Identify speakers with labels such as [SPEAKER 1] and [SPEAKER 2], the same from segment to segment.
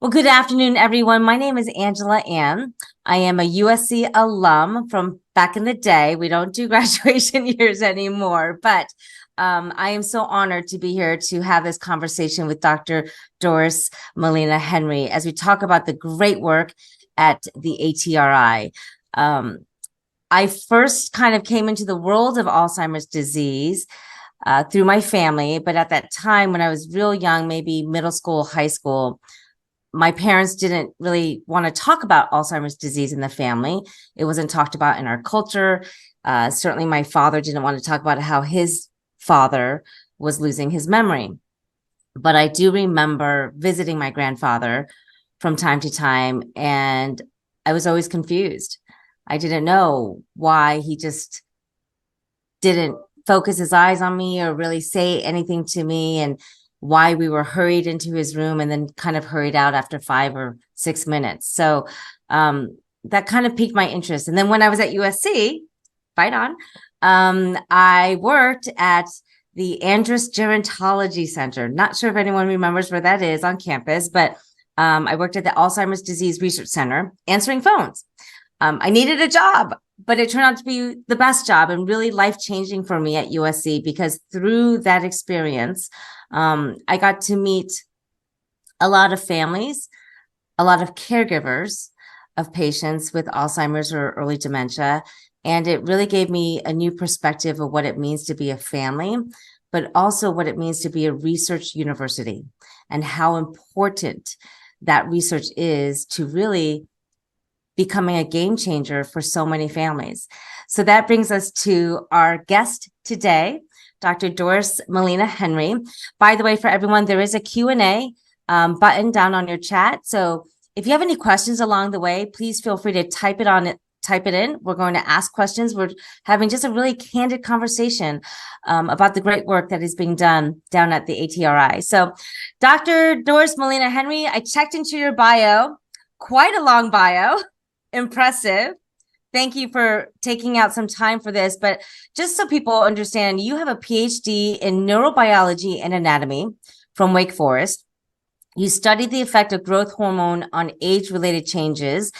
[SPEAKER 1] Well, good afternoon, everyone. My name is Angela Ann. I am a USC alum from back in the day. We don't do graduation years anymore, but I am so honored to be here to have this conversation with Dr. Doris Molina-Henry as we talk about the great work at the ATRI. Um, I first kind of came into the world of Alzheimer's disease through my family, but at that time when I was real young, maybe middle school, high school, my parents didn't really want to talk about Alzheimer's disease in the family. It wasn't talked about in our culture. Certainly, my father didn't want to talk about how his father was losing his memory. But I do remember visiting my grandfather from time to time, and I was always confused. I didn't know why he just didn't focus his eyes on me or really say anything to me, and why we were hurried into his room and then kind of hurried out after 5 or 6 minutes. So that kind of piqued my interest. And then when I was at USC, fight on, I worked at the Andrus Gerontology Center. Not sure if anyone remembers where that is on campus, but I worked at the Alzheimer's Disease Research Center answering phones. I needed a job, but it turned out to be the best job and really life-changing for me at USC, because through that experience, I got to meet a lot of families, a lot of caregivers of patients with Alzheimer's or early dementia. And it really gave me a new perspective of what it means to be a family, but also what it means to be a research university and how important that research is to really becoming a game changer for so many families. So that brings us to our guest today, Dr. Doris Molina-Henry. By the way, for everyone, there is a Q&A button down on your chat. So if you have any questions along the way, please feel free to type it in. We're going to ask questions. We're having just a really candid conversation about the great work that is being done down at the ATRI. So Dr. Doris Molina-Henry, I checked into your bio, quite a long bio. Impressive. Thank you for taking out some time for this. But just so people understand, you have a PhD in neurobiology and anatomy from Wake Forest. You studied the effect of growth hormone on age-related changes.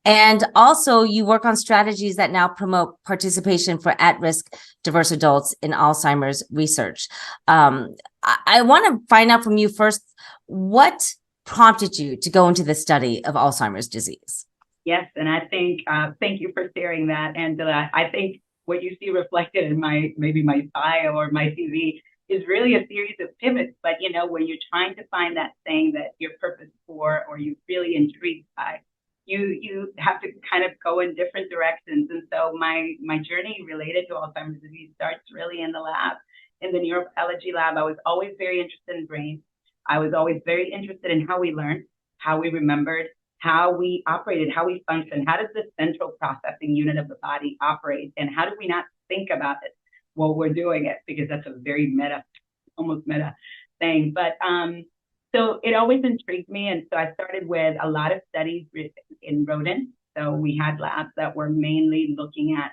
[SPEAKER 1] And also you work on strategies that now promote participation for at-risk diverse adults in Alzheimer's research. I want to find out from you first, what prompted you to go into the study of Alzheimer's disease?
[SPEAKER 2] Yes, and I think thank you for sharing that, Angela. I think what you see reflected in maybe my bio or my CV is really a series of pivots. But when you're trying to find that thing that you're purpose for or you're really intrigued by, you have to kind of go in different directions. And so my journey related to Alzheimer's disease starts really in the lab, in the neurobiology lab. I was always very interested in brain. I was always very interested in how we learned, how we remembered, how we operated, how we function. How does the central processing unit of the body operate? And how do we not think about it while we're doing it? Because that's a very almost meta thing. But so it always intrigued me. And so I started with a lot of studies in rodents. So we had labs that were mainly looking at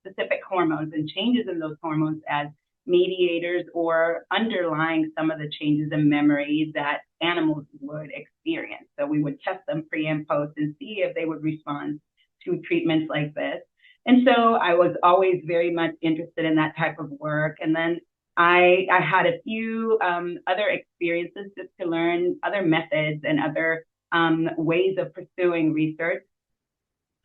[SPEAKER 2] specific hormones and changes in those hormones as mediators or underlying some of the changes in memory that animals would experience. So we would test them pre and post and see if they would respond to treatments like this. And so I was always very much interested in that type of work. And then I had a few other experiences just to learn other methods and other ways of pursuing research.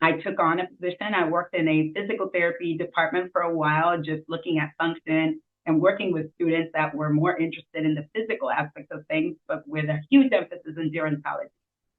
[SPEAKER 2] I took on a position. I worked in a physical therapy department for a while, just looking at function and working with students that were more interested in the physical aspects of things, but with a huge emphasis in gerontology,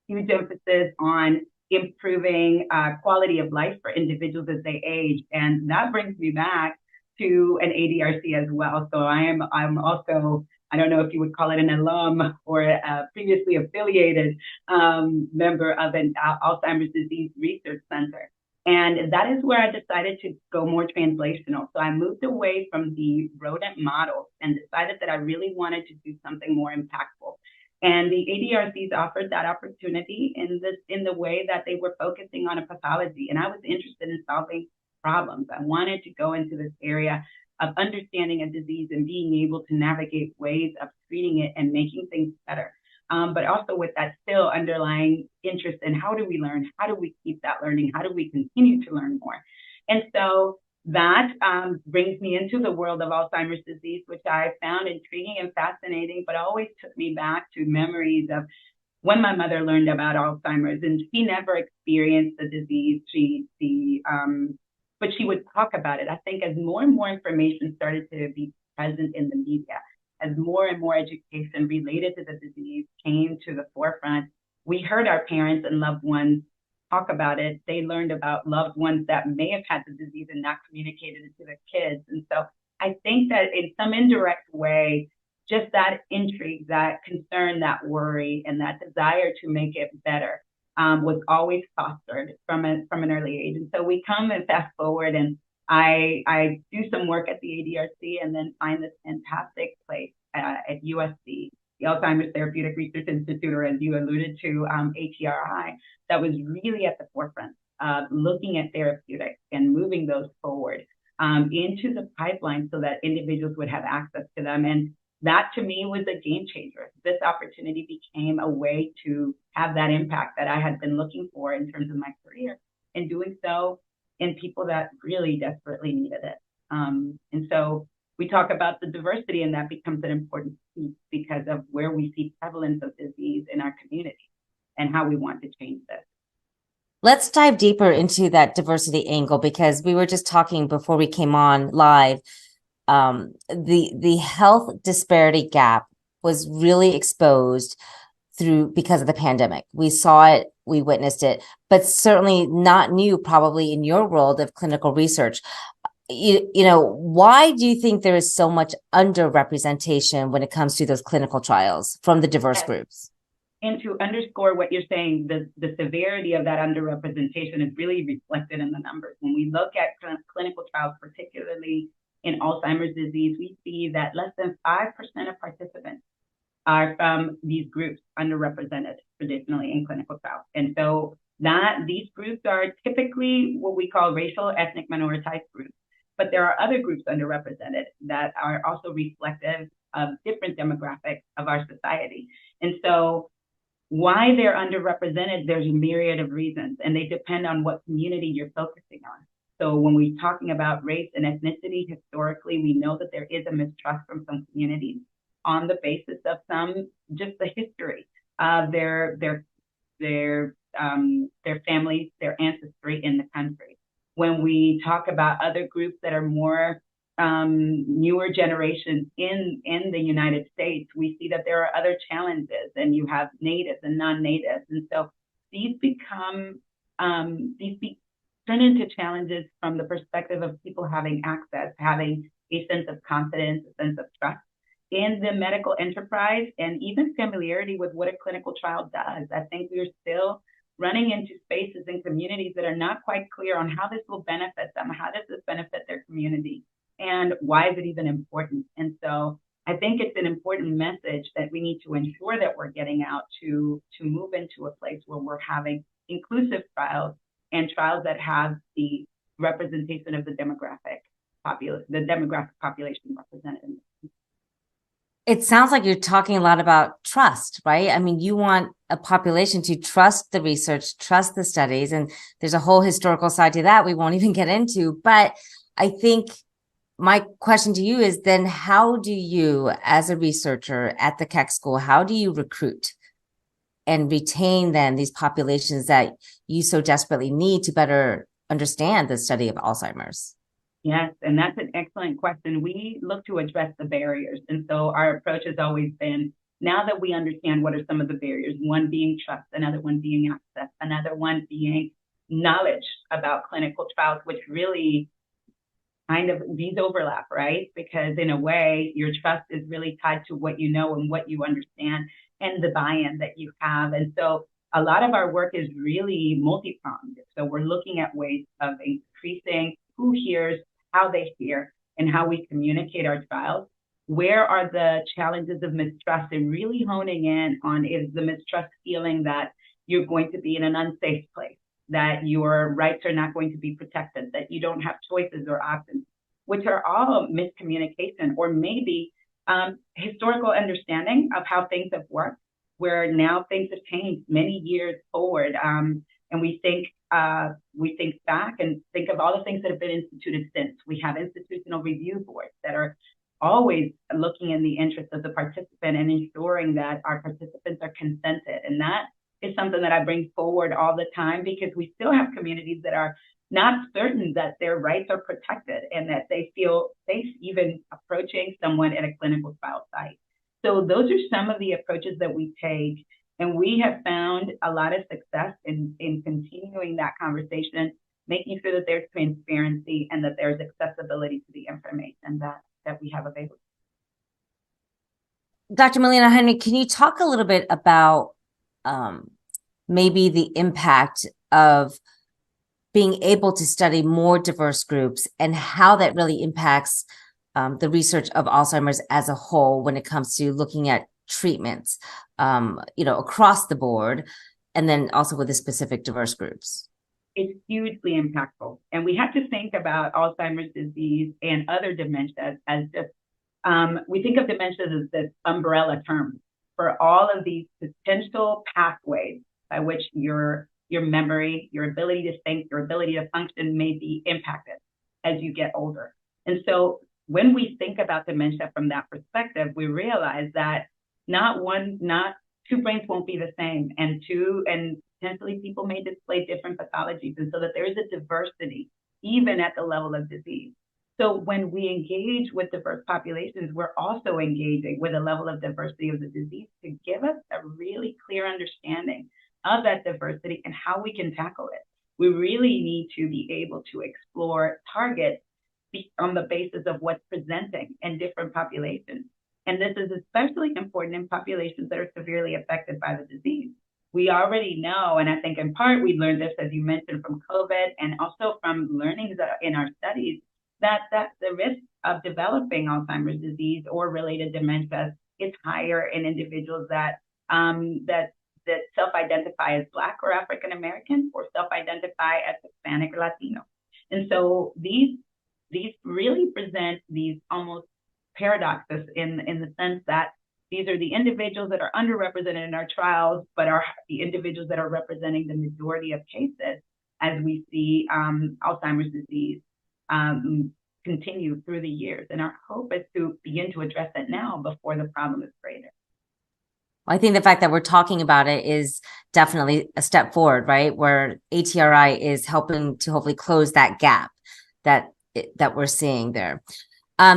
[SPEAKER 2] huge emphasis on improving quality of life for individuals as they age. And that brings me back to an ADRC as well. So I'm also, I don't know if you would call it an alum or a previously affiliated member of an Alzheimer's Disease Research Center. And that is where I decided to go more translational. So I moved away from the rodent models and decided that I really wanted to do something more impactful. And the ADRCs offered that opportunity in the way that they were focusing on a pathology. And I was interested in solving problems. I wanted to go into this area of understanding a disease and being able to navigate ways of treating it and making things better. but also with that still underlying interest in how do we learn? How do we keep that learning? How do we continue to learn more? And so that brings me into the world of Alzheimer's disease, which I found intriguing and fascinating, but always took me back to memories of when my mother learned about Alzheimer's, and she never experienced the disease. But she would talk about it. I think as more and more information started to be present in the media, as more and more education related to the disease came to the forefront, we heard our parents and loved ones talk about it. They learned about loved ones that may have had the disease and not communicated it to their kids. And so I think that in some indirect way, just that intrigue, that concern, that worry, and that desire to make it better was always fostered from an early age. And so we come and fast forward, and I do some work at the ADRC, and then find this fantastic place at USC, the Alzheimer's Therapeutic Research Institute, or as you alluded to, ATRI, that was really at the forefront of looking at therapeutics and moving those forward into the pipeline so that individuals would have access to them. And that to me was a game changer. This opportunity became a way to have that impact that I had been looking for in terms of my career, and doing so in people that really desperately needed it. And so we talk about the diversity, and that becomes an important piece because of where we see prevalence of disease in our community and how we want to change this.
[SPEAKER 1] Let's dive deeper into that diversity angle, because we were just talking before we came on live. The health disparity gap was really exposed because of the pandemic. We saw it, we witnessed it, but certainly not new probably in your world of clinical research. You know, why do you think there is so much underrepresentation when it comes to those clinical trials from the diverse groups?
[SPEAKER 2] And to underscore what you're saying, the severity of that underrepresentation is really reflected in the numbers. When we look at clinical trials, particularly in Alzheimer's disease, we see that less than 5% of participants are from these groups underrepresented traditionally in clinical trials. And so these groups are typically what we call racial, ethnic, minoritized groups. But there are other groups underrepresented that are also reflective of different demographics of our society. And so why they're underrepresented, there's a myriad of reasons, and they depend on what community you're focusing on. So when we're talking about race and ethnicity, historically, we know that there is a mistrust from some communities on the basis of just the history of their families, their ancestry in the country. When we talk about other groups that are more newer generations in the United States, we see that there are other challenges, and you have natives and non-natives. And so these turn into challenges from the perspective of people having access, having a sense of confidence, a sense of trust in the medical enterprise, and even familiarity with what a clinical trial does. I think we're still running into spaces and communities that are not quite clear on how this will benefit them. How does this benefit their community? And why is it even important? And so I think it's an important message that we need to ensure that we're getting out to move into a place where we're having inclusive trials, and trials that have the representation of the demographic population represented.
[SPEAKER 1] It sounds like you're talking a lot about trust, right? I mean, you want a population to trust the research, trust the studies, and there's a whole historical side to that we won't even get into. But I think my question to you is then, how do you, as a researcher at the Keck School, how do you recruit and retain then these populations that you so desperately need to better understand the study of Alzheimer's?
[SPEAKER 2] Yes, and that's an excellent question. We look to address the barriers. And so our approach has always been, now that we understand what are some of the barriers, one being trust, another one being access, another one being knowledge about clinical trials, which really kind of these overlap, right? Because in a way, your trust is really tied to what you know and what you understand and the buy-in that you have. And so a lot of our work is really multi-pronged. So we're looking at ways of increasing who hears, how they hear, and how we communicate our trials. Where are the challenges of mistrust, and really honing in on, is the mistrust feeling that you're going to be in an unsafe place, that your rights are not going to be protected, that you don't have choices or options, which are all miscommunication or maybe historical understanding of how things have worked, where now things have changed many years forward. And we think back and think of all the things that have been instituted since. We have institutional review boards that are always looking in the interest of the participant and ensuring that our participants are consented. And that is something that I bring forward all the time, because we still have communities that are not certain that their rights are protected and that they feel safe even approaching someone at a clinical trial site. So those are some of the approaches that we take. And we have found a lot of success in continuing that conversation, making sure that there's transparency and that there's accessibility to the information that we have available.
[SPEAKER 1] Dr. Molina-Henry, can you talk a little bit about maybe the impact of being able to study more diverse groups and how that really impacts the research of Alzheimer's as a whole when it comes to looking at treatments, across the board, and then also with the specific diverse groups?
[SPEAKER 2] It's hugely impactful. And we have to think about Alzheimer's disease and other dementias as just, we think of dementia as this umbrella term for all of these potential pathways by which your memory, your ability to think, your ability to function may be impacted as you get older. And so when we think about dementia from that perspective, we realize that not two brains won't be the same, and potentially people may display different pathologies, and so that there is a diversity even at the level of disease. So when we engage with diverse populations, we're also engaging with a level of diversity of the disease to give us a really clear understanding of that diversity and how we can tackle it. We really need to be able to explore targets on the basis of what's presenting in different populations. And this is especially important in populations that are severely affected by the disease. We already know, and I think in part we learned this, as you mentioned, from COVID and also from learnings in our studies, that the risk of developing Alzheimer's disease or related dementia is higher in individuals that self-identify as Black or African American, or self-identify as Hispanic or Latino. And so these really present these almost paradoxes in the sense that these are the individuals that are underrepresented in our trials, but are the individuals that are representing the majority of cases as we see Alzheimer's disease continue through the years. And our hope is to begin to address it now before the problem is greater.
[SPEAKER 1] I think the fact that we're talking about it is definitely a step forward, right? Where ATRI is helping to hopefully close that gap that we're seeing there.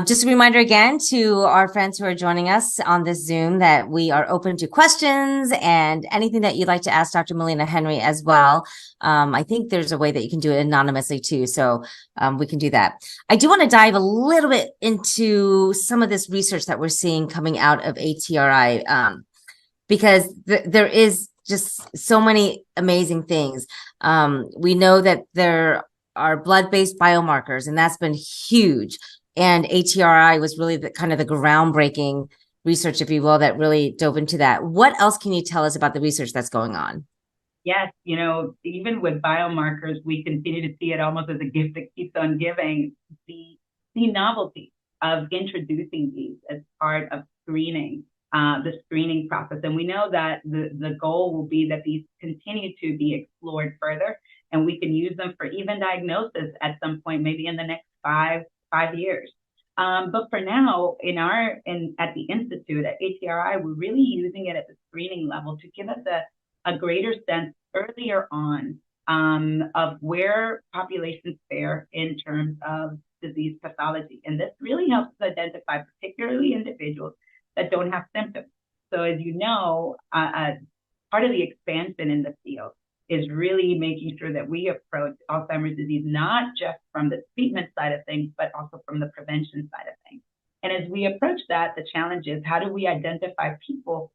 [SPEAKER 1] Just a reminder again to our friends who are joining us on this Zoom that we are open to questions and anything that you'd like to ask Dr. Molina-Henry as well. I think there's a way that you can do it anonymously too, so we can do that. I do want to dive a little bit into some of this research that we're seeing coming out of ATRI, because there is just so many amazing things. We know that there are blood-based biomarkers, and that's been huge. And ATRI was really the kind of the groundbreaking research, if you will, that really dove into that. What else can you tell us about the research that's going on?
[SPEAKER 2] Yes, even with biomarkers, we continue to see it almost as a gift that keeps on giving. The novelty of introducing these as part of screening, the screening process. And we know that the goal will be that these continue to be explored further, and we can use them for even diagnosis at some point, maybe in the next five years. But for now, at the Institute, at ATRI, we're really using it at the screening level to give us a greater sense earlier on of where populations fare in terms of disease pathology. And this really helps us identify particularly individuals that don't have symptoms. So as you know, part of the expansion in the field is really making sure that we approach Alzheimer's disease not just from the treatment side of things, but also from the prevention side of things. And as we approach that, the challenge is, how do we identify people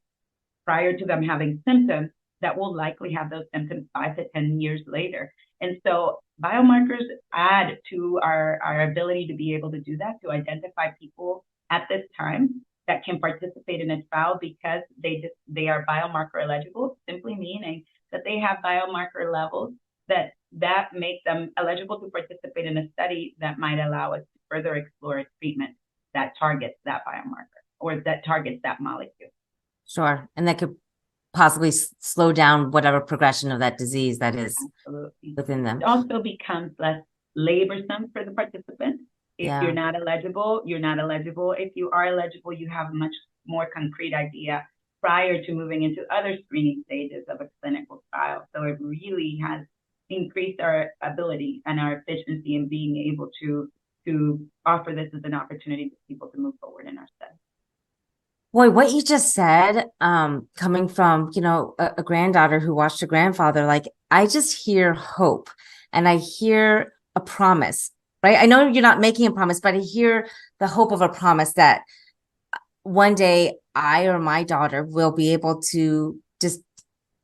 [SPEAKER 2] prior to them having symptoms that will likely have those symptoms 5 to 10 years later? And so biomarkers add to our ability to be able to do that, to identify people at this time that can participate in a trial because they are biomarker eligible, simply meaning that they have biomarker levels that make them eligible to participate in a study that might allow us to further explore a treatment that targets that biomarker or that targets that molecule.
[SPEAKER 1] Sure. And that could possibly slow down whatever progression of that disease that is
[SPEAKER 2] Absolutely.
[SPEAKER 1] within them.
[SPEAKER 2] It also becomes less laborsome for the participant. If
[SPEAKER 1] Yeah.
[SPEAKER 2] you're not eligible, you're not eligible. If you are eligible, you have a much more concrete idea prior to moving into other screening stages of a clinical trial. So it really has increased our ability and our efficiency in being able to offer this as an opportunity for people to move forward in our study.
[SPEAKER 1] Boy, what you just said, coming from, a granddaughter who watched her grandfather, like I just hear hope and I hear a promise, right? I know you're not making a promise, but I hear the hope of a promise that one day I or my daughter will be able to just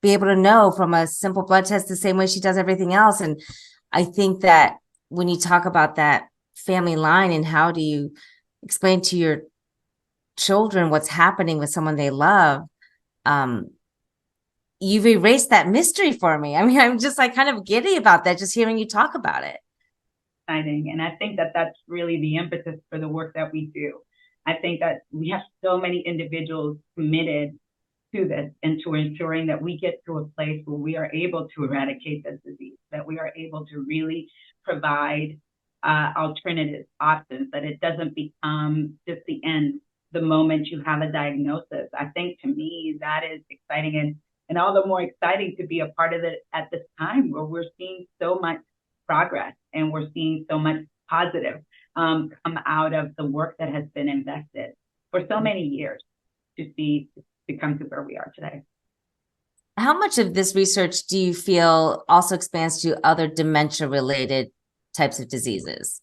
[SPEAKER 1] be able to know from a simple blood test the same way she does everything else. And I think that when you talk about that family line and how do you explain to your children what's happening with someone they love, you've erased that mystery for me. I mean, I'm just like kind of giddy about that, just hearing you talk about it.
[SPEAKER 2] Exciting. And I think that that's really the impetus for the work that we do. I think that we have so many individuals committed to this and to ensuring that we get to a place where we are able to eradicate this disease, that we are able to really provide alternative options, that it doesn't become just the end the moment you have a diagnosis. I think to me that is exciting, and all the more exciting to be a part of it at this time where we're seeing so much progress and we're seeing so much positive come out of the work that has been invested for so many years to come to where we are today.
[SPEAKER 1] How much of this research do you feel also expands to other dementia related types of diseases?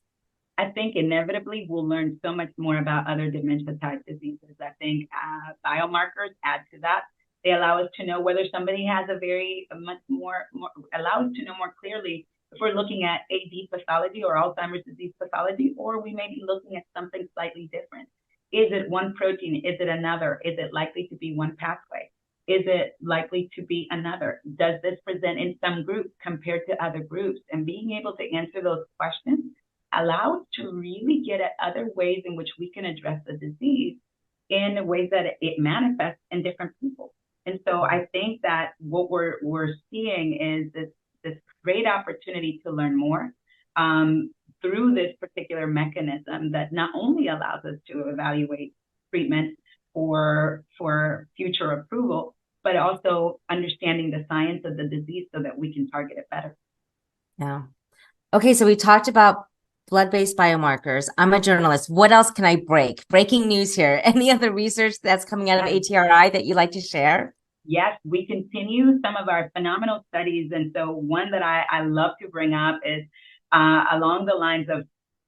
[SPEAKER 2] I think inevitably we'll learn so much more about other dementia type diseases. I think biomarkers add to that. They allow us to know whether somebody has allow us to know more clearly if we're looking at AD pathology or Alzheimer's disease pathology, or we may be looking at something slightly different. Is it one protein? Is it another? Is it likely to be one pathway? Is it likely to be another? Does this present in some groups compared to other groups? And being able to answer those questions allow us to really get at other ways in which we can address the disease in ways that it manifests in different people. And so I think that what we're seeing is this great opportunity to learn more through this particular mechanism that not only allows us to evaluate treatment for future approval, but also understanding the science of the disease so that we can target it better.
[SPEAKER 1] Yeah. Okay, so we talked about blood-based biomarkers. I'm a journalist. What else can I break? Breaking news here. Any other research that's coming out of ATRI that you'd like to share?
[SPEAKER 2] Yes, we continue some of our phenomenal studies. And so one that I love to bring up is along the lines of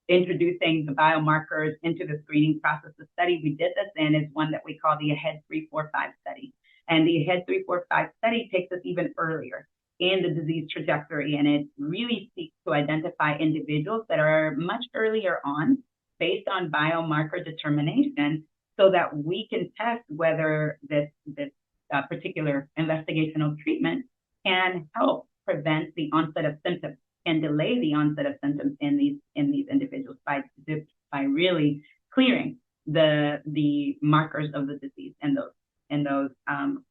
[SPEAKER 2] introducing the biomarkers into the screening process. The study we did this in is one that we call the AHEAD 345 study. And the AHEAD 345 study takes us even earlier in the disease trajectory. And it really seeks to identify individuals that are much earlier on based on biomarker determination so that we can test whether this particular investigational treatment can help prevent the onset of symptoms and delay the onset of symptoms in these individuals by really clearing the markers of the disease in those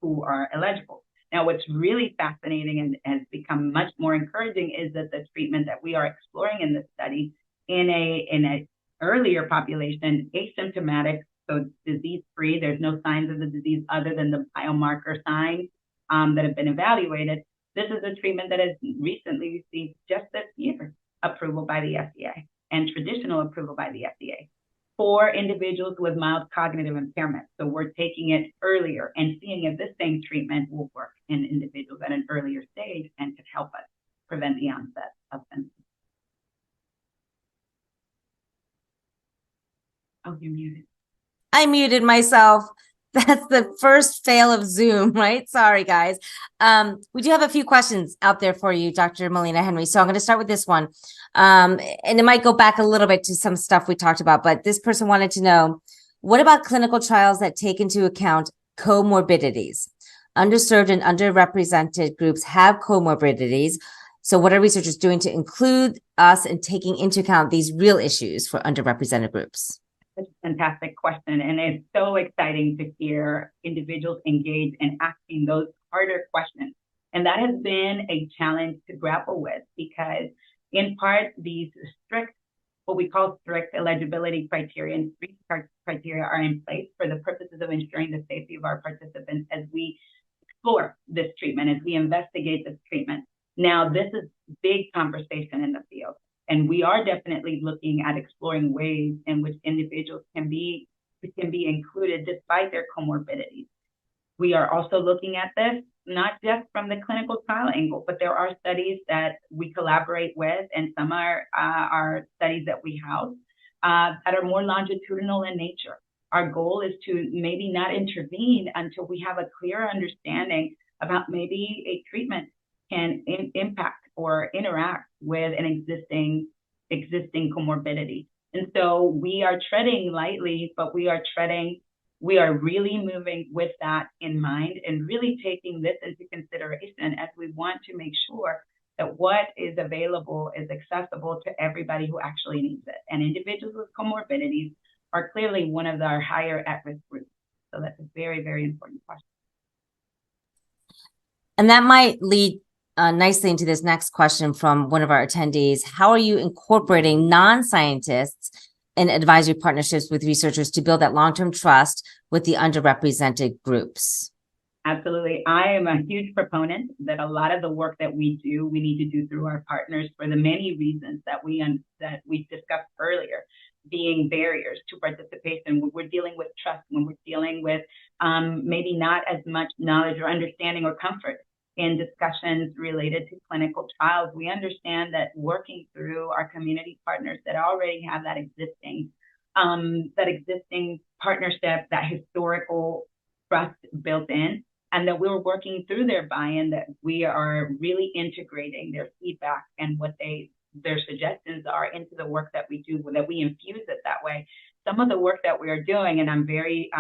[SPEAKER 2] who are eligible. Now, what's really fascinating and has become much more encouraging is that the treatment that we are exploring in this study in a earlier population, asymptomatic, so disease-free, there's no signs of the disease other than the biomarker signs that have been evaluated. This is a treatment that has recently received just this year approval by the FDA and traditional approval by the FDA for individuals with mild cognitive impairment. So we're taking it earlier and seeing if this same treatment will work in individuals at an earlier stage and could help us prevent the onset of symptoms. Oh, you're muted.
[SPEAKER 1] I muted myself. That's the first fail of Zoom, right? Sorry, guys. We do have a few questions out there for you, Dr. Molina-Henry. So I'm going to start with this one. And it might go back a little bit to some stuff we talked about, but this person wanted to know, what about clinical trials that take into account comorbidities? Underserved and underrepresented groups have comorbidities. So what are researchers doing to include us in taking into account these real issues for underrepresented groups?
[SPEAKER 2] That's a fantastic question. And it's so exciting to hear individuals engage in asking those harder question. And that has been a challenge to grapple with because in part, these strict, what we call strict eligibility criteria and screening criteria are in place for the purposes of ensuring the safety of our participants as we explore this treatment, as we investigate this treatment. Now, this is big conversation in the field, and we are definitely looking at exploring ways in which individuals can be included despite their comorbidities. We are also looking at this not just from the clinical trial angle, but there are studies that we collaborate with, and some are studies that we house that are more longitudinal in nature. Our goal is to maybe not intervene until we have a clear understanding about maybe a treatment can impact or interact with an existing comorbidity. And so we are treading lightly, but we are really moving with that in mind and really taking this into consideration as we want to make sure that what is available is accessible to everybody who actually needs it. And individuals with comorbidities are clearly one of our higher at-risk groups. So that's a very, very important question.
[SPEAKER 1] And that might lead nicely into this next question from one of our attendees. How are you incorporating non-scientists in advisory partnerships with researchers to build that long-term trust with the underrepresented groups?
[SPEAKER 2] Absolutely. I am a huge proponent that a lot of the work that we do, we need to do through our partners for the many reasons that we discussed earlier, being barriers to participation. When we're dealing with trust, when we're dealing with maybe not as much knowledge or understanding or comfort in discussions related to clinical trials, we understand that working through our community partners that already have that existing partnership, that historical trust built in, and that we're working through their buy-in, that we are really integrating their feedback and what their suggestions are into the work that we do, that we infuse it that way. Some of the work that we are doing, and I'm very,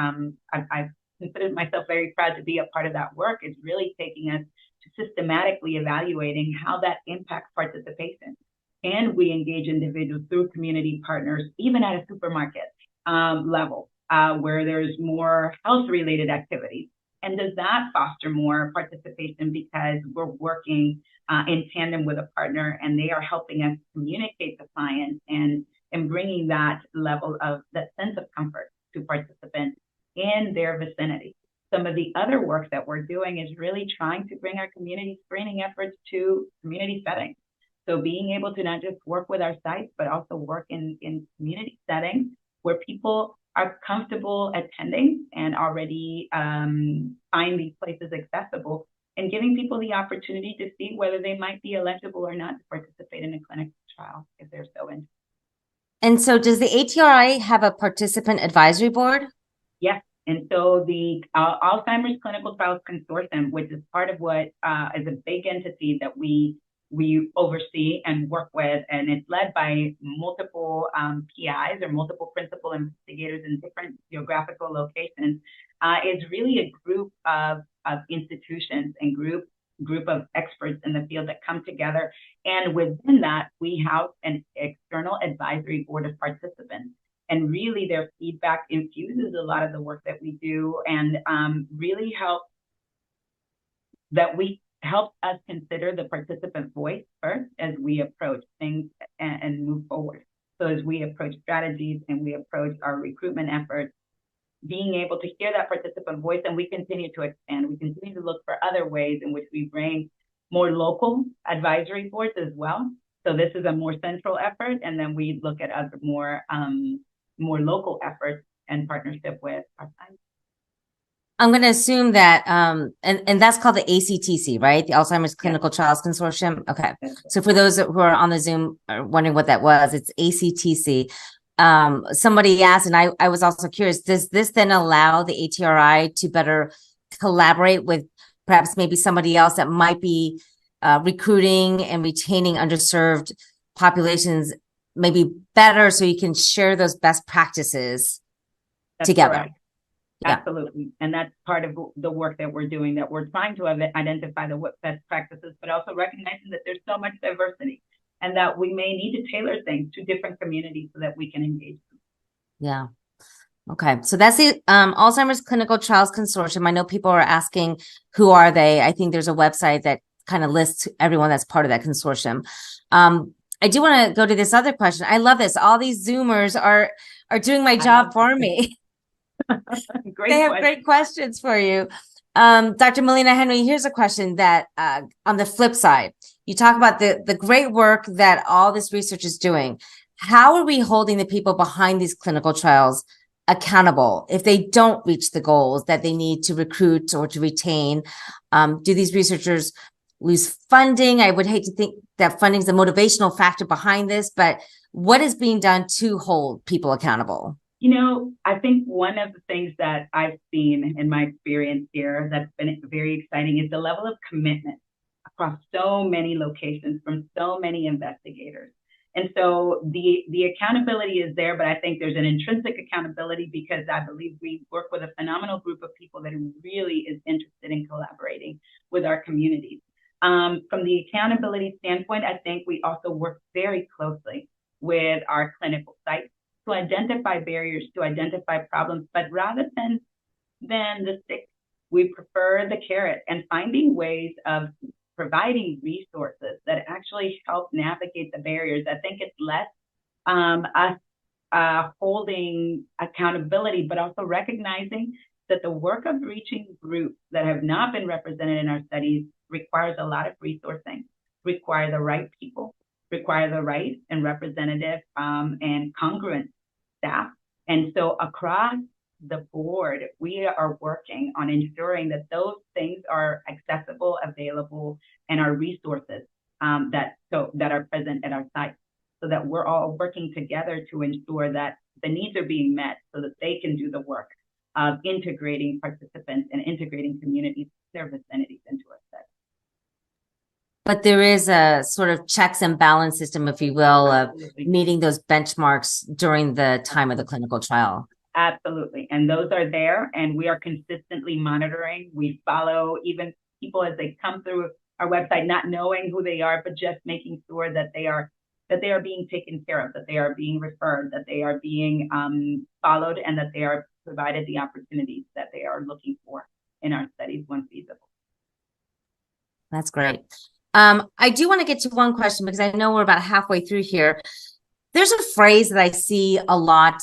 [SPEAKER 2] I've considered myself very proud to be a part of that work, is really taking us to systematically evaluating how that impacts participation. And we engage individuals through community partners, even at a supermarket level, where there's more health-related activities. And does that foster more participation because we're working in tandem with a partner and they are helping us communicate the science and bringing that level of that sense of comfort to participants in their vicinity. Some of the other work that we're doing is really trying to bring our community screening efforts to community settings. So being able to not just work with our sites, but also work in community settings where people are comfortable attending and already find these places accessible, and giving people the opportunity to see whether they might be eligible or not to participate in a clinical trial if they're so interested.
[SPEAKER 1] And so does the ATRI have a participant advisory board?
[SPEAKER 2] Yes. And so the Alzheimer's Clinical Trials Consortium, which is part of what is a big entity that we oversee and work with, and it's led by multiple PIs or multiple principal investigators in different geographical locations, is really a group of institutions and group of experts in the field that come together. And within that, we house an external advisory board of participants. And really their feedback infuses a lot of the work that we do and really helps us consider the participant voice first as we approach things and move forward. So as we approach strategies and we approach our recruitment efforts, being able to hear that participant voice, and we continue to expand. We continue to look for other ways in which we bring more local advisory boards as well. So this is a more central effort, and then we look at other more local efforts and partnership with our scientists.
[SPEAKER 1] I'm going to assume that, and that's called the ACTC, right? The Alzheimer's Clinical Trials Consortium. Okay. So for those who are on the Zoom are wondering what that was, it's ACTC. Somebody asked, and I was also curious, does this then allow the ATRI to better collaborate with perhaps maybe somebody else that might be recruiting and retaining underserved populations maybe better, so you can share those best practices together?
[SPEAKER 2] Correct. Yeah. Absolutely. And that's part of the work that we're doing, that we're trying to identify the best practices, but also recognizing that there's so much diversity and that we may need to tailor things to different communities so that we can engage them.
[SPEAKER 1] Yeah. Okay, so that's the Alzheimer's Clinical Trials Consortium. I know people are asking, who are they? I think there's a website that kind of lists everyone that's part of that consortium. I do want to go to this other question. I love this. All these Zoomers are doing my
[SPEAKER 2] I
[SPEAKER 1] job
[SPEAKER 2] love
[SPEAKER 1] for me. They
[SPEAKER 2] great
[SPEAKER 1] have
[SPEAKER 2] question.
[SPEAKER 1] great questions for you. Dr. Molina-Henry, here's a question that on the flip side, you talk about the great work that all this research is doing. How are we holding the people behind these clinical trials accountable if they don't reach the goals that they need to recruit or to retain? Do these researchers lose funding? I would hate to think that funding is a motivational factor behind this, but what is being done to hold people accountable?
[SPEAKER 2] I think one of the things that I've seen in my experience here that's been very exciting is the level of commitment across so many locations from so many investigators. And so the accountability is there, but I think there's an intrinsic accountability because I believe we work with a phenomenal group of people that really is interested in collaborating with our communities. From the accountability standpoint, I think we also work very closely with our clinical sites to identify barriers, to identify problems, but rather than the stick, we prefer the carrot and finding ways of providing resources that actually help navigate the barriers. I think it's less us holding accountability, but also recognizing that the work of reaching groups that have not been represented in our studies requires a lot of resourcing, require the right people, require the right and representative and congruent staff. And so across the board, we are working on ensuring that those things are accessible, available, and are resources that are present at our site, so that we're all working together to ensure that the needs are being met, so that they can do the work of integrating participants and integrating communities, their vicinities into our study.
[SPEAKER 1] But there is a sort of checks and balance system, if you will,
[SPEAKER 2] Absolutely.
[SPEAKER 1] of meeting those benchmarks during the time of the clinical trial.
[SPEAKER 2] Absolutely. And those are there, and we are consistently monitoring. We follow even people as they come through our website, not knowing who they are, but just making sure that they are being taken care of, that they are being referred, that they are being followed, and that they are provided the opportunities that they are looking for in our studies when feasible.
[SPEAKER 1] That's great. I do want to get to one question because I know we're about halfway through here. There's a phrase that I see a lot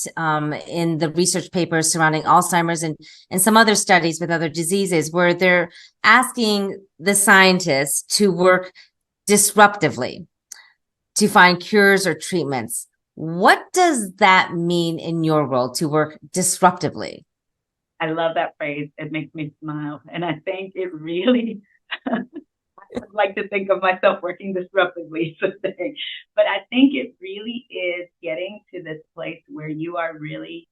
[SPEAKER 1] in the research papers surrounding Alzheimer's and some other studies with other diseases, where they're asking the scientists to work disruptively to find cures or treatments. What does that mean in your world, to work disruptively?
[SPEAKER 2] I love that phrase. It makes me smile. And I think it really I would like to think of myself working disruptively, but I think it really is getting to this place where you are really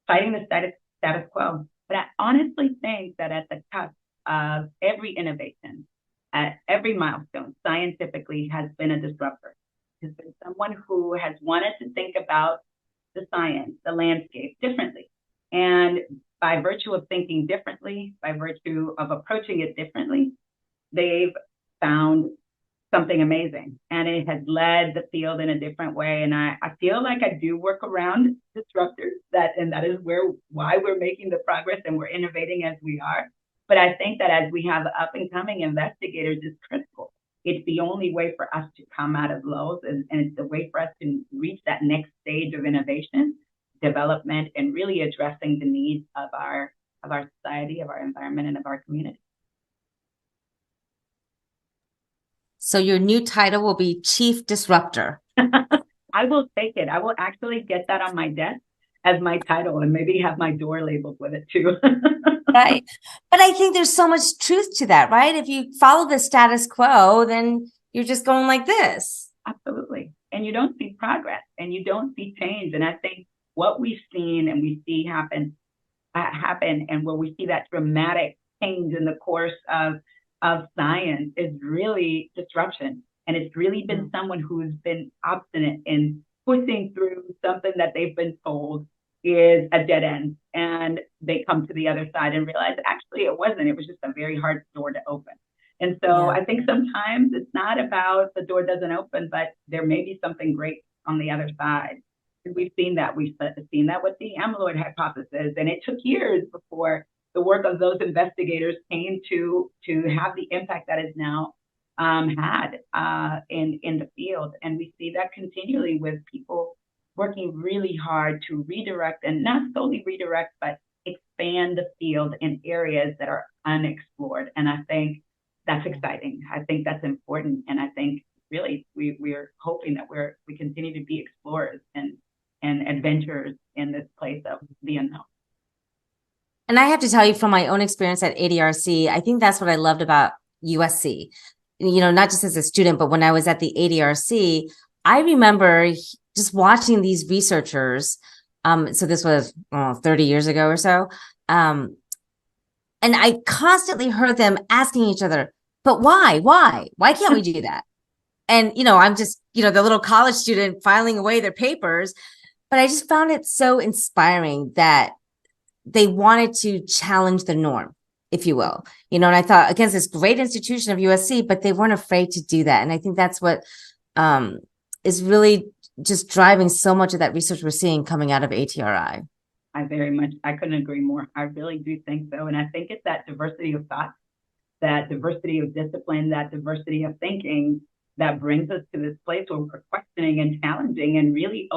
[SPEAKER 2] fighting the status quo. But I honestly think that at the cusp of every innovation, at every milestone, scientifically has been a disruptor. Has been someone who has wanted to think about the science, the landscape differently. And by virtue of thinking differently, by virtue of approaching it differently, they've found something amazing, and it has led the field in a different way. And I feel like I do work around disruptors, and that is why we're making the progress and we're innovating as we are. But I think that as we have up and coming investigators is critical. It's the only way for us to come out of lows, and it's the way for us to reach that next stage of innovation, development, and really addressing the needs of our society, of our environment, and of our community.
[SPEAKER 1] So your new title will be Chief Disruptor.
[SPEAKER 2] I will take it. I will actually get that on my desk as my title, and maybe have my door labeled with it too.
[SPEAKER 1] Right. But I think there's so much truth to that, right? If you follow the status quo, then you're just going like this.
[SPEAKER 2] Absolutely. And you don't see progress and you don't see change. And I think what we've seen and we see happen, and where we see that dramatic change in the course of science is really disruption. And it's really been someone who's been obstinate in pushing through something that they've been told is a dead end. And they come to the other side and realize actually it wasn't. It was just a very hard door to open. And so I think sometimes it's not about the door doesn't open, but there may be something great on the other side. we've seen that. We've seen that with the amyloid hypothesis, and it took years before the work of those investigators came to have the impact that is now had in the field. And we see that continually with people working really hard to redirect, and not solely redirect, but expand the field in areas that are unexplored. And I think that's exciting. I think that's important, and I think really we're hoping that we continue to be explorers and adventurers in this place of the unknown.
[SPEAKER 1] And I have to tell you from my own experience at ADRC, I think that's what I loved about USC. Not just as a student, but when I was at the ADRC, I remember just watching these researchers. So this was 30 years ago or so. And I constantly heard them asking each other, but why? Why can't we do that? And, I'm just, the little college student filing away their papers. But I just found it so inspiring that they wanted to challenge the norm, if you will, and I thought, against this great institution of USC, but they weren't afraid to do that. And I think that's what is really just driving so much of that research we're seeing coming out of ATRI.
[SPEAKER 2] I couldn't agree more. I really do think so. And I think it's that diversity of thought, that diversity of discipline, that diversity of thinking that brings us to this place where we're questioning and challenging and really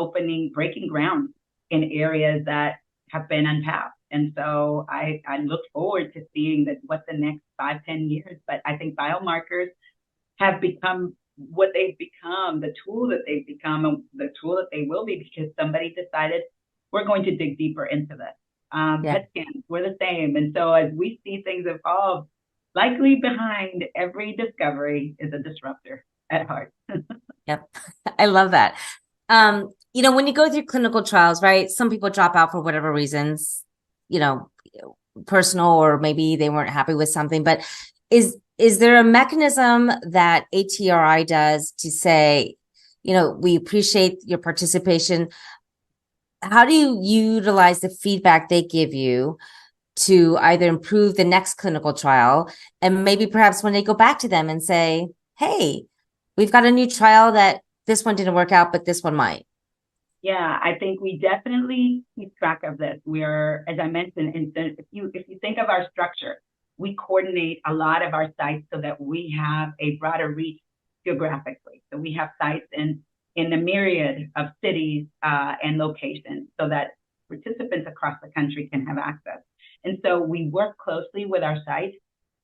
[SPEAKER 2] breaking ground in areas that have been untapped. And so I look forward to seeing what the next 5-10 years, but I think biomarkers have become what they've become, the tool that they've become, and the tool that they will be, because somebody decided we're going to dig deeper into this. PET scans, we're the same. And so as we see things evolve, likely behind every discovery is a disruptor at heart.
[SPEAKER 1] Yep. I love that. When you go through clinical trials, right, some people drop out for whatever reasons, personal, or maybe they weren't happy with something, but is there a mechanism that ATRI does to say, we appreciate your participation? How do you utilize the feedback they give you to either improve the next clinical trial? And maybe perhaps when they go back to them and say, hey, we've got a new trial that this one didn't work out, but this one might.
[SPEAKER 2] Yeah, I think we definitely keep track of this. We're, as I mentioned, if you think of our structure, we coordinate a lot of our sites so that we have a broader reach geographically. So we have sites in a myriad of cities and locations so that participants across the country can have access. And so we work closely with our sites,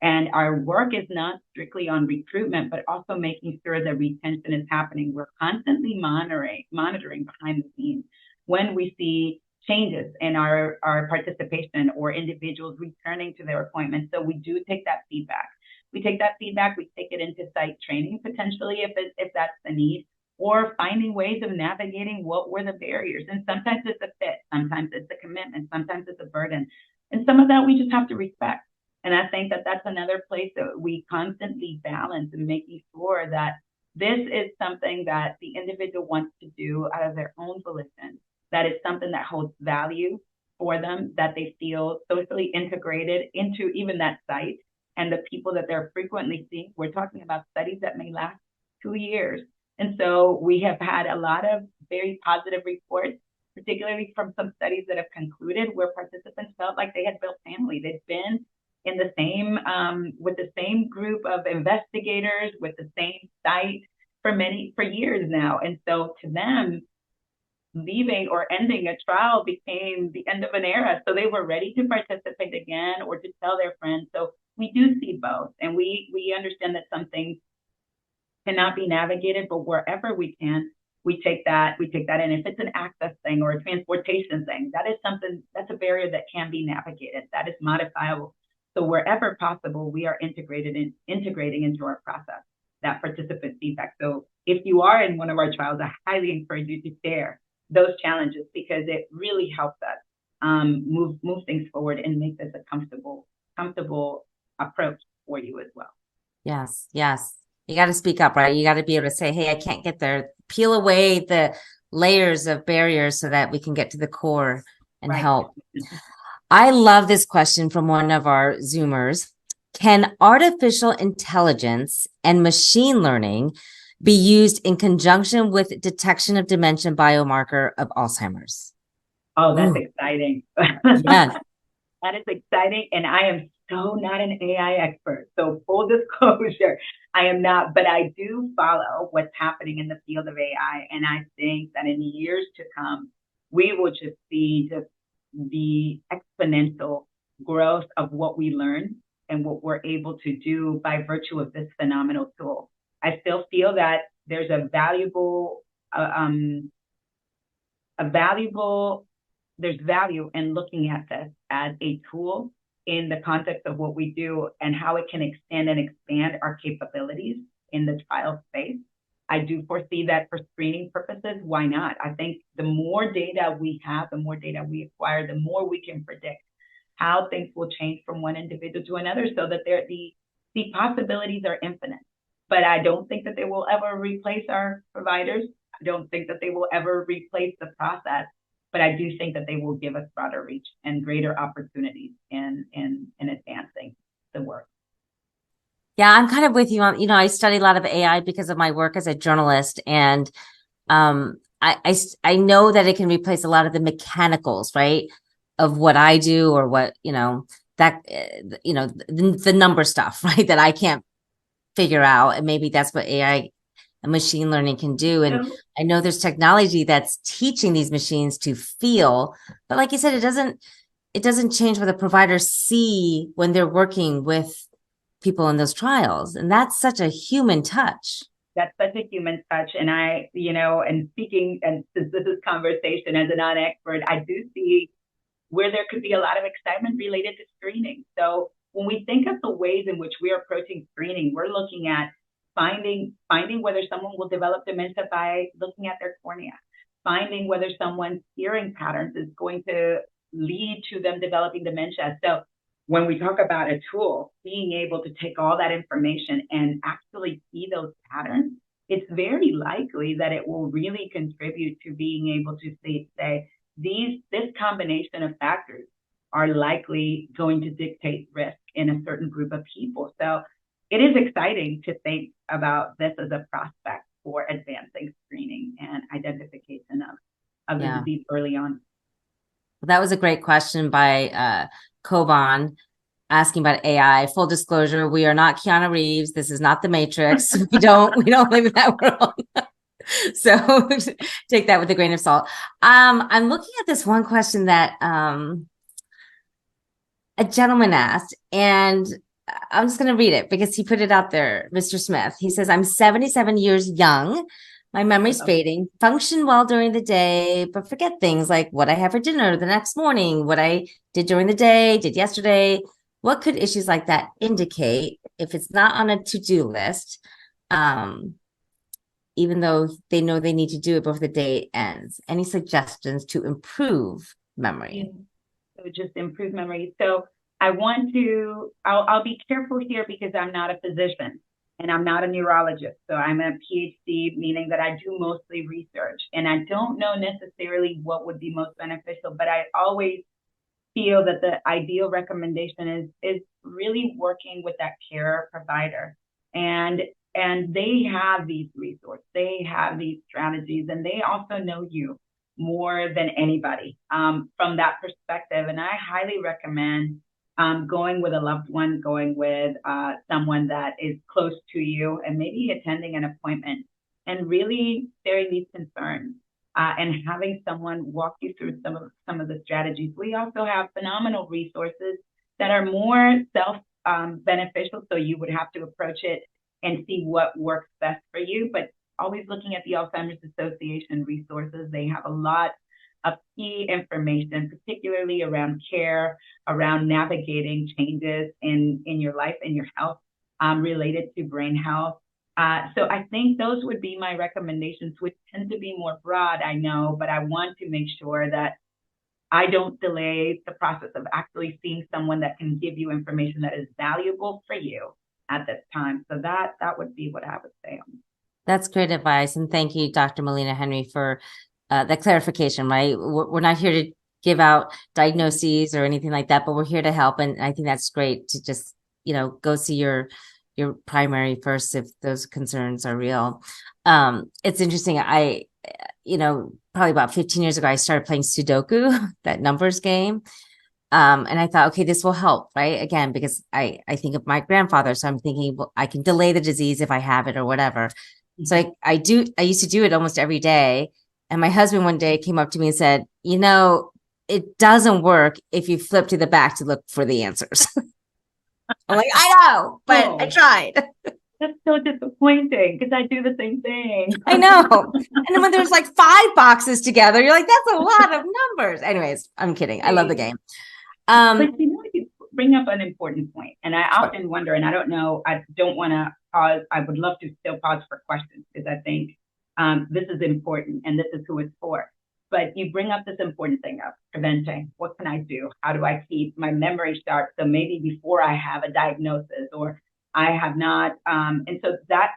[SPEAKER 2] and our work is not strictly on recruitment, but also making sure that retention is happening. We're constantly monitoring behind the scenes when we see changes in our participation or individuals returning to their appointments. So we do take that feedback. We take it into site training potentially if that's the need, or finding ways of navigating what were the barriers. And sometimes it's a fit, sometimes it's a commitment, sometimes it's a burden. And some of that we just have to respect. And I think that that's another place that we constantly balance and making sure that this is something that the individual wants to do out of their own volition, that it's something that holds value for them, that they feel socially integrated into even that site and the people that they're frequently seeing. We're talking about studies that may last 2 years. And so we have had a lot of very positive reports, particularly from some studies that have concluded where participants felt like they had built family. They've been in the same, with the same group of investigators, with the same site for years now. And so to them, leaving or ending a trial became the end of an era. So they were ready to participate again or to tell their friends. So we do see both. And we understand that some things cannot be navigated, but wherever we can, we take that in. If it's an access thing or a transportation thing, that is something, that's a barrier that can be navigated. That is modifiable. So wherever possible, we are integrating into our process that participant feedback. So if you are in one of our trials, I highly encourage you to share those challenges, because it really helps us move things forward and make this a comfortable approach for you as well.
[SPEAKER 1] Yes. You got to speak up, right? You got to be able to say, hey, I can't get there. Peel away the layers of barriers so that we can get to the core and help. I love this question from one of our Zoomers. Can artificial intelligence and machine learning be used in conjunction with detection of dementia biomarker of Alzheimer's.
[SPEAKER 2] Oh, that's
[SPEAKER 1] Ooh,
[SPEAKER 2] exciting.
[SPEAKER 1] yes.
[SPEAKER 2] That is exciting. And I am so not an AI expert. So full disclosure, I am not, but I do follow what's happening in the field of AI. And I think that in years to come, we will just see just the exponential growth of what we learn and what we're able to do by virtue of this phenomenal tool. I still feel that there's a valuable there's value in looking at this as a tool in the context of what we do and how it can extend and expand our capabilities in the trial space. I do foresee that for screening purposes, why not? I think the more data we have, the more data we acquire, the more we can predict how things will change from one individual to another so that the possibilities are infinite. But I don't think that they will ever replace our providers. I don't think that they will ever replace the process, but I do think that they will give us broader reach and greater opportunities in advancing the work.
[SPEAKER 1] Yeah, I'm kind of with you on, I study a lot of AI because of my work as a journalist. And I know that it can replace a lot of the mechanicals, right? Of what I do or what, the number stuff, right? That I can't figure out. And maybe that's what AI and machine learning can do. And I know there's technology that's teaching these machines to feel, but like you said, it doesn't change what the providers see when they're working with people in those trials. And that's such a human touch.
[SPEAKER 2] That's such a human touch. And and speaking, and since this is conversation as a non-expert, I do see where there could be a lot of excitement related to screening. So when we think of the ways in which we are approaching screening, we're looking at finding whether someone will develop dementia by looking at their cornea, finding whether someone's hearing patterns is going to lead to them developing dementia. So when we talk about a tool, being able to take all that information and actually see those patterns, it's very likely that it will really contribute to being able to say this combination of factors are likely going to dictate risk in a certain group of people. So it is exciting to think about this as a prospect for advancing screening and identification of the disease early on.
[SPEAKER 1] Well, that was a great question by Koban asking about AI. Full disclosure, we are not Keanu Reeves. This is not the Matrix. We don't live in that world. So take that with a grain of salt. I'm looking at this one question that a gentleman asked, and I'm just going to read it because he put it out there, Mr. Smith. He says, I'm 77 years young. My memory's fading, function well during the day, but forget things like what I have for dinner the next morning, what I did during the day, did yesterday. What could issues like that indicate if it's not on a to-do list, even though they know they need to do it before the day ends? Any suggestions to improve memory?
[SPEAKER 2] So just improve memory. So I'll be careful here because I'm not a physician and I'm not a neurologist. So I'm a PhD, meaning that I do mostly research, and I don't know necessarily what would be most beneficial, but I always feel that the ideal recommendation is really working with that care provider. And they have these resources, they have these strategies, and they also know you more than anybody from that perspective. And I highly recommend going with a loved one, going with someone that is close to you, and maybe attending an appointment and really sharing these concerns and having someone walk you through some of the strategies. We also have phenomenal resources that are more self-beneficial, so you would have to approach it and see what works best for you. But always looking at the Alzheimer's Association resources, they have a lot of key information, particularly around care, around navigating changes in your life and your health related to brain health. So I think those would be my recommendations, which tend to be more broad, I know, but I want to make sure that I don't delay the process of actually seeing someone that can give you information that is valuable for you at this time. So that would be what I would say on.
[SPEAKER 1] That's great advice. And thank you, Dr. Molina-Henry, for that clarification, right? We're not here to give out diagnoses or anything like that, but we're here to help. And I think that's great to just, go see your your primary first if those concerns are real. It's interesting. Probably about 15 years ago, I started playing Sudoku, that numbers game. And I thought, okay, this will help, right? Again, because I think of my grandfather, so I'm thinking, well, I can delay the disease if I have it or whatever. So I used to do it almost every day. And my husband one day came up to me and said, it doesn't work if you flip to the back to look for the answers. I'm like, I know, but I
[SPEAKER 2] Oh,
[SPEAKER 1] tried.
[SPEAKER 2] that's so disappointing because I do the same thing.
[SPEAKER 1] I know. And then when there's like 5 boxes together, you're like, that's a lot of numbers. Anyways, I'm kidding. I love the game.
[SPEAKER 2] But you bring up an important point, and I often wonder, and I don't know, I don't want to pause. I would love to still pause for questions because I think this is important and this is who it's for. But you bring up this important thing of preventing. What can I do? How do I keep my memory sharp? So maybe before I have a diagnosis or I have not. And so that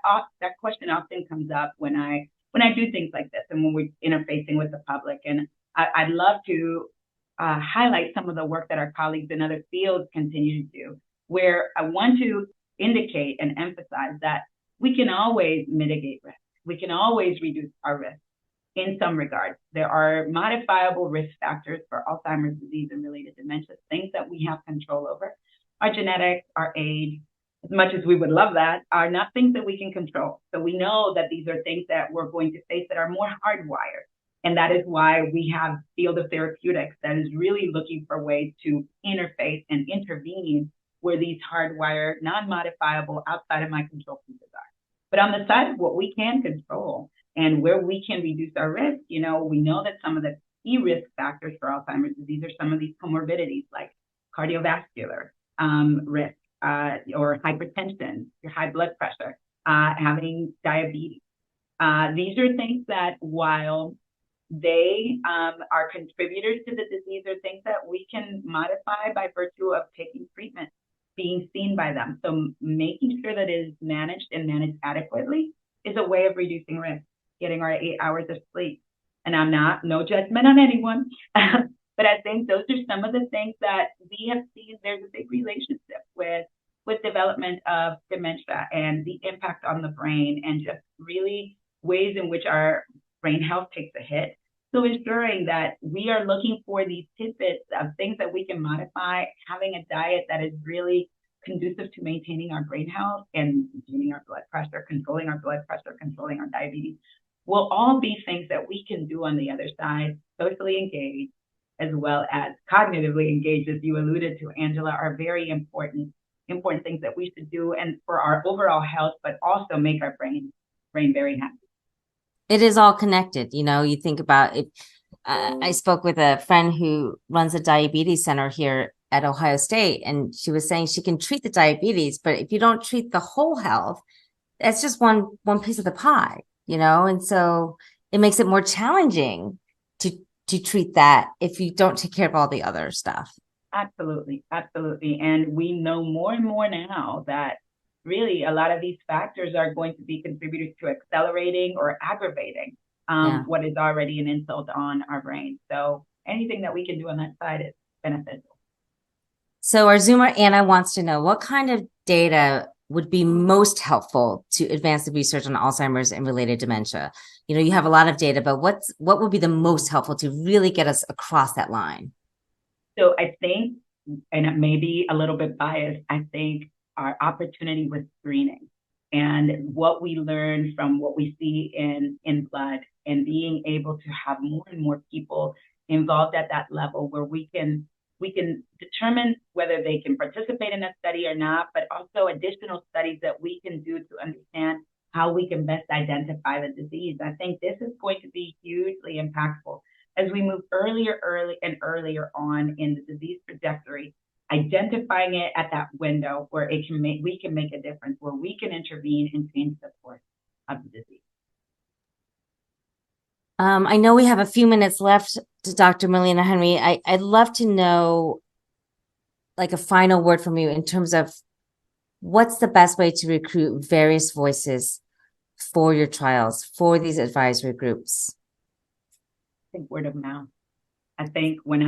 [SPEAKER 2] question often comes up when I do things like this and when we're interfacing with the public. And I'd love to highlight some of the work that our colleagues in other fields continue to do, where I want to indicate and emphasize that we can always mitigate risk. We can always reduce our risk in some regards. There are modifiable risk factors for Alzheimer's disease and related dementia, things that we have control over. Our genetics, our age, as much as we would love that, are not things that we can control. So we know that these are things that we're going to face that are more hardwired. And that is why we have field of therapeutics that is really looking for ways to interface and intervene where these hardwired, non-modifiable, outside of my control pieces are. But on the side of what we can control and where we can reduce our risk, we know that some of the key risk factors for Alzheimer's disease are some of these comorbidities like cardiovascular risk or hypertension, your high blood pressure, having diabetes. These are things that while they are contributors to the disease or things that we can modify by virtue of taking treatment, being seen by them. So making sure that it is managed and managed adequately is a way of reducing risk, getting our 8 hours of sleep. And no judgment on anyone, but I think those are some of the things that we have seen. There's a big relationship with development of dementia and the impact on the brain and just really ways in which our brain health takes a hit. So ensuring that we are looking for these tidbits of things that we can modify, having a diet that is really conducive to maintaining our brain health and maintaining our blood pressure, controlling our blood pressure, controlling our diabetes, will all be things that we can do on the other side, socially engaged, as well as cognitively engaged, as you alluded to, Angela, are very important things that we should do and for our overall health, but also make our brain very happy.
[SPEAKER 1] It is all connected. You think about it. I spoke with a friend who runs a diabetes center here at Ohio State, and she was saying she can treat the diabetes, but if you don't treat the whole health, that's just one piece of the pie, and so it makes it more challenging to treat that if you don't take care of all the other stuff.
[SPEAKER 2] Absolutely. And we know more and more now that really a lot of these factors are going to be contributors to accelerating or aggravating what is already an insult on our brain. So anything that we can do on that side is beneficial.
[SPEAKER 1] So our Zoomer Anna wants to know what kind of data would be most helpful to advance the research on Alzheimer's and related dementia. You have a lot of data, but what would be the most helpful to really get us across that line?
[SPEAKER 2] So I think, and it may be a little bit biased, I think our opportunity with screening and what we learn from what we see in blood and being able to have more and more people involved at that level where we can determine whether they can participate in a study or not, but also additional studies that we can do to understand how we can best identify the disease. I think this is going to be hugely impactful as we move earlier on in the disease trajectory, identifying it at that window where we can make a difference, where we can intervene and change the course of the disease.
[SPEAKER 1] I know we have a few minutes left to Dr. Molina-Henry. I'd love to know like a final word from you in terms of what's the best way to recruit various voices for your trials, for these advisory groups?
[SPEAKER 2] I think word of mouth. I think when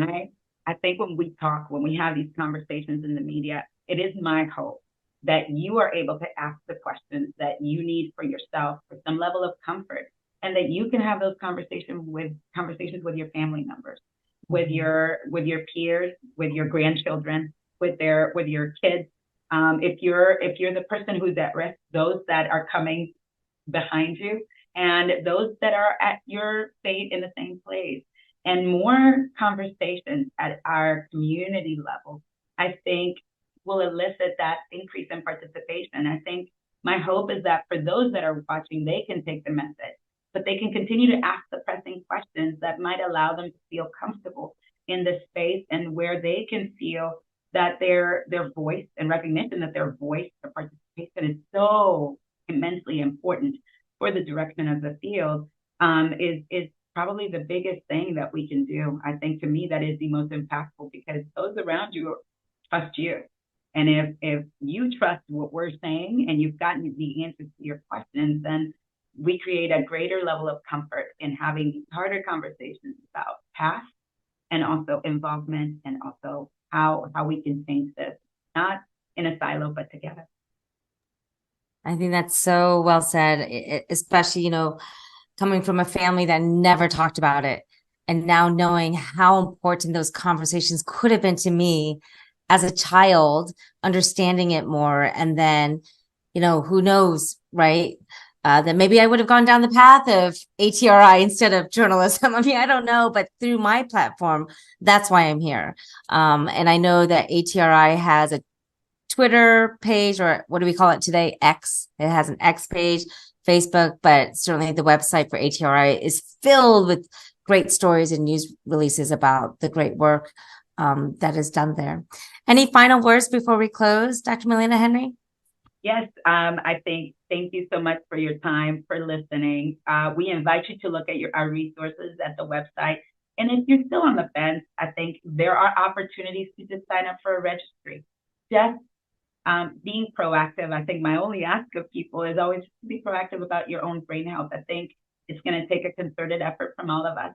[SPEAKER 2] we talk, when we have these conversations in the media, it is my hope that you are able to ask the questions that you need for yourself for some level of comfort, and that you can have those conversations with your family members, with your peers, with your grandchildren, with your kids. If you're the person who's at risk, those that are coming behind you, and those that are at your state in the same place, and more conversations at our community level, I think will elicit that increase in participation. I think my hope is that for those that are watching, they can take the message, but they can continue to ask the pressing questions that might allow them to feel comfortable in this space, and where they can feel that their voice and recognition that their voice or participation is so immensely important for the direction of the field, is probably the biggest thing that we can do. I think to me that is the most impactful, because those around you trust you. And if you trust what we're saying and you've gotten the answers to your questions, then we create a greater level of comfort in having these harder conversations about past, and also involvement, and also how we can change this, not in a silo, but together.
[SPEAKER 1] I think that's so well said, especially, coming from a family that never talked about it, and now knowing how important those conversations could have been to me as a child, understanding it more. And then, who knows, right? That maybe I would have gone down the path of ATRI instead of journalism. I mean, I don't know, but through my platform, that's why I'm here. And I know that ATRI has a Twitter page, or what do we call it today? X. It has an X page, Facebook, but certainly the website for ATRI is filled with great stories and news releases about the great work that is done there. Any final words before we close, Dr. Molina-Henry?
[SPEAKER 2] Yes, I think thank you so much for your time, for listening. We invite you to look at our resources at the website. And if you're still on the fence, I think there are opportunities to just sign up for a registry. Just being proactive. I think my only ask of people is always to be proactive about your own brain health. I think it's going to take a concerted effort from all of us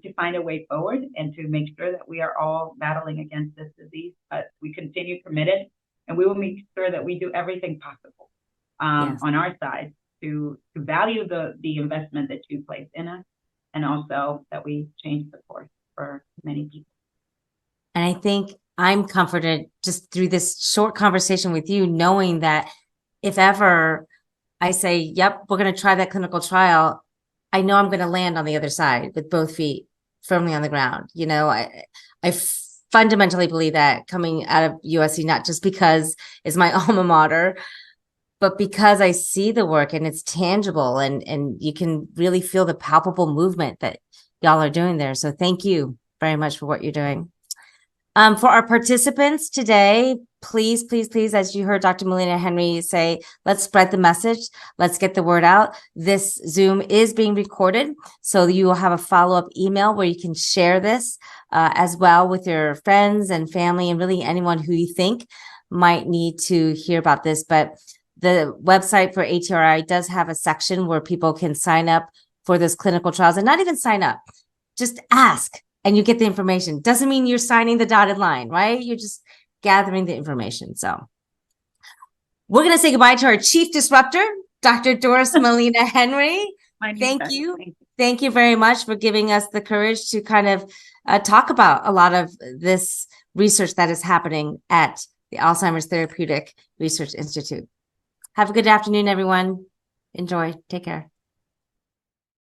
[SPEAKER 2] to find a way forward, and to make sure that we are all battling against this disease. But we continue committed, and we will make sure that we do everything possible on our side to value the investment that you place in us, and also that we change the course for many people.
[SPEAKER 1] And I think I'm comforted just through this short conversation with you, knowing that if ever I say, yep, we're going to try that clinical trial, I know I'm going to land on the other side with both feet firmly on the ground. I fundamentally believe that, coming out of USC, not just because it's my alma mater, but because I see the work and it's tangible, and you can really feel the palpable movement that y'all are doing there. So thank you very much for what you're doing. For our participants today, please, please, please, as you heard Dr. Molina-Henry say, let's spread the message. Let's get the word out. This Zoom is being recorded, so you will have a follow-up email where you can share this as well with your friends and family, and really anyone who you think might need to hear about this. But the website for ATRI does have a section where people can sign up for those clinical trials, and not even sign up, just ask. And you get the information. Doesn't mean you're signing the dotted line, right? You're just gathering the information. So we're going to say goodbye to our chief disruptor, Dr. Doris Molina-Henry. Thank you. Thank you very much for giving us the courage to kind of talk about a lot of this research that is happening at the Alzheimer's Therapeutic Research Institute. Have a good afternoon, everyone. Enjoy. Take care.